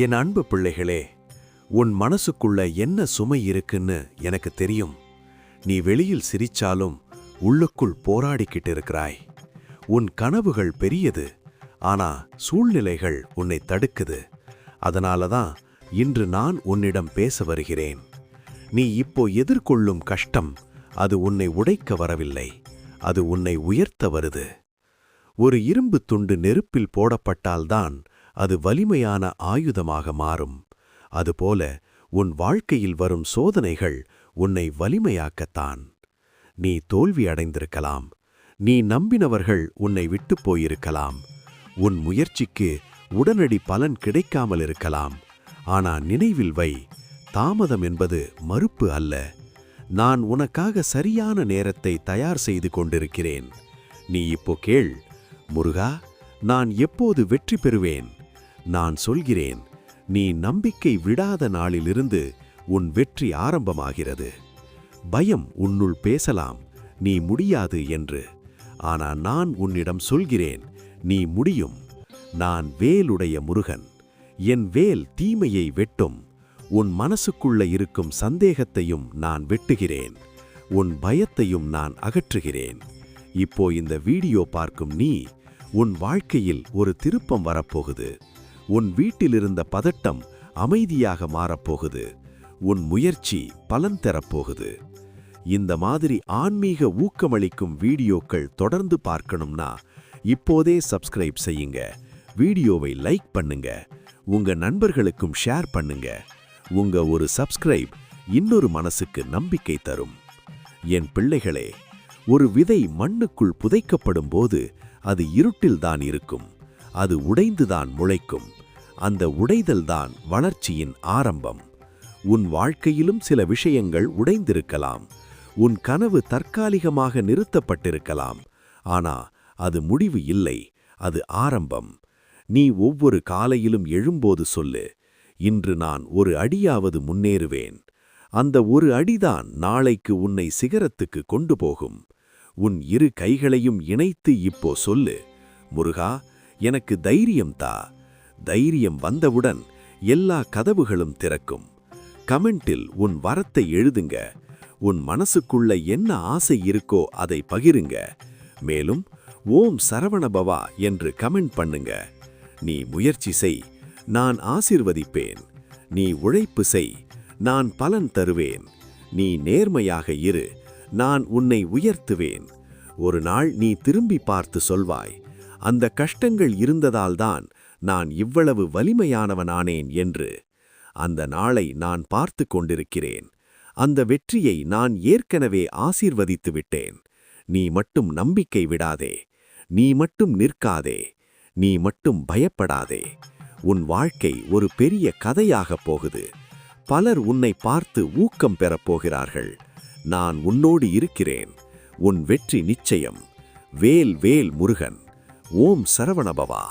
என் அன்பு பிள்ளைகளே, உன் மனசுக்குள்ள என்ன சுமை இருக்குன்னு எனக்கு தெரியும். நீ வெளியில் சிரிச்சாலும் உள்ளுக்குள் போராடிக்கிட்டு இருக்கிறாய். உன் கனவுகள் பெரியது, ஆனா சூழ்நிலைகள் உன்னை தடுக்குது. அதனால தான் இன்று நான் உன்னிடம் பேச வருகிறேன். நீ இப்போ எதிர்கொள்ளும் கஷ்டம் அது உன்னை உடைக்க வரவில்லை, அது உன்னை உயர்த்த வருது. ஒரு இரும்பு துண்டு நெருப்பில் போடப்பட்டால்தான் அது வலிமையான ஆயுதமாக மாறும். அதுபோல உன் வாழ்க்கையில் வரும் சோதனைகள் உன்னை வலிமையாக்கத்தான். நீ தோல்வி அடைந்திருக்கலாம், நீ நம்பினவர்கள் உன்னை விட்டுப் போயிருக்கலாம், உன் முயற்சிக்கு உடனடி பலன் கிடைக்காமல் இருக்கலாம். ஆனா நினைவில் வை, தாமதம் என்பது மறுப்பு அல்ல. நான் உனக்காக சரியான நேரத்தை தயார் செய்து கொண்டிருக்கிறேன். நீ இப்போ கேள், முருகா, நான் எப்போது வெற்றி பெறுவேன்? நான் சொல்கிறேன், நீ நம்பிக்கை விடாத நாளிலிருந்து உன் வெற்றி ஆரம்பமாகிறது. பயம் உன்னுள் பேசலாம், நீ முடியாது என்று. ஆனா நான் உன்னிடம் சொல்கிறேன், நீ முடியும். நான் வேலுடைய முருகன். என் வேல் தீமையை வெட்டும். உன் மனசுக்குள்ள இருக்கும் சந்தேகத்தையும் நான் வெட்டுகிறேன். உன் பயத்தையும் நான் அகற்றுகிறேன். இப்போ இந்த வீடியோ பார்க்கும் நீ, உன் வாழ்க்கையில் ஒரு திருப்பம் வரப்போகுது. உன் வீட்டிலிருந்த பதட்டம் அமைதியாக மாறப்போகுது. உன் முயற்சி பலன் தரப்போகுது. இந்த மாதிரி ஆன்மீக ஊக்கமளிக்கும் வீடியோக்கள் தொடர்ந்து பார்க்கணும்னா இப்போதே சப்ஸ்கிரைப் செய்யுங்க. வீடியோவை லைக் பண்ணுங்க, உங்க நண்பர்களுக்கும் ஷேர் பண்ணுங்க. உங்க ஒரு சப்ஸ்கிரைப் இன்னொரு மனசுக்கு நம்பிக்கை தரும். என் பிள்ளைகளே, ஒரு விதை மண்ணுக்குள் புதைக்கப்படும் போது அது இருட்டில்தான் இருக்கும். அது உடைந்துதான் முளைக்கும். அந்த உடைதல்தான் வளர்ச்சியின் ஆரம்பம். உன் வாழ்க்கையிலும் சில விஷயங்கள் உடைந்திருக்கலாம். உன் கனவு தற்காலிகமாக நிறுத்தப்பட்டிருக்கலாம். ஆனா அது முடிவு இல்லை, அது ஆரம்பம். நீ ஒவ்வொரு காலையிலும் எழும்போது சொல்லு, இன்று நான் ஒரு அடியாவது முன்னேறுவேன். அந்த ஒரு அடிதான் நாளைக்கு உன்னை சிகரத்துக்கு கொண்டு போகும். உன் இரு கைகளையும் இணைத்து இப்போ சொல்லு, முருகா, எனக்கு தைரியம் தா. தைரியம் வந்தவுடன் எல்லா கதவுகளும் திறக்கும். கமெண்டில் உன் வரத்தை எழுதுங்க. உன் மனசுக்குள்ள என்ன ஆசை இருக்கோ அதை பகிருங்க. மேலும் ஓம் சரவணபவா என்று கமெண்ட் பண்ணுங்க. நீ முயற்சி செய், நான் ஆசீர்வதிப்பேன். நீ உழைப்பு செய், நான் பலன் தருவேன். நீ நேர்மையாக இரு, நான் உன்னை உயர்த்துவேன். ஒரு நாள் நீ திரும்பி பார்த்து சொல்வாய், அந்த கஷ்டங்கள் இருந்ததால்தான் நான் இவ்வளவு வலிமையானவனானேன் என்று. அந்த நாளை நான் பார்த்து கொண்டிருக்கிறேன். அந்த வெற்றியை நான் ஏற்கனவே ஆசீர்வதித்து விட்டேன். நீ மட்டும் நம்பிக்கை விடாதே, நீ மட்டும் நிற்காதே, நீ மட்டும் பயப்படாதே. உன் வாழ்க்கை ஒரு பெரிய கதையாகப் போகுது. பலர் உன்னை பார்த்து ஊக்கம் பெறப்போகிறார்கள். நான் உன்னோடு இருக்கிறேன். உன் வெற்றி நிச்சயம். வேல் வேல் முருகன். ஓம் சரவணபவா.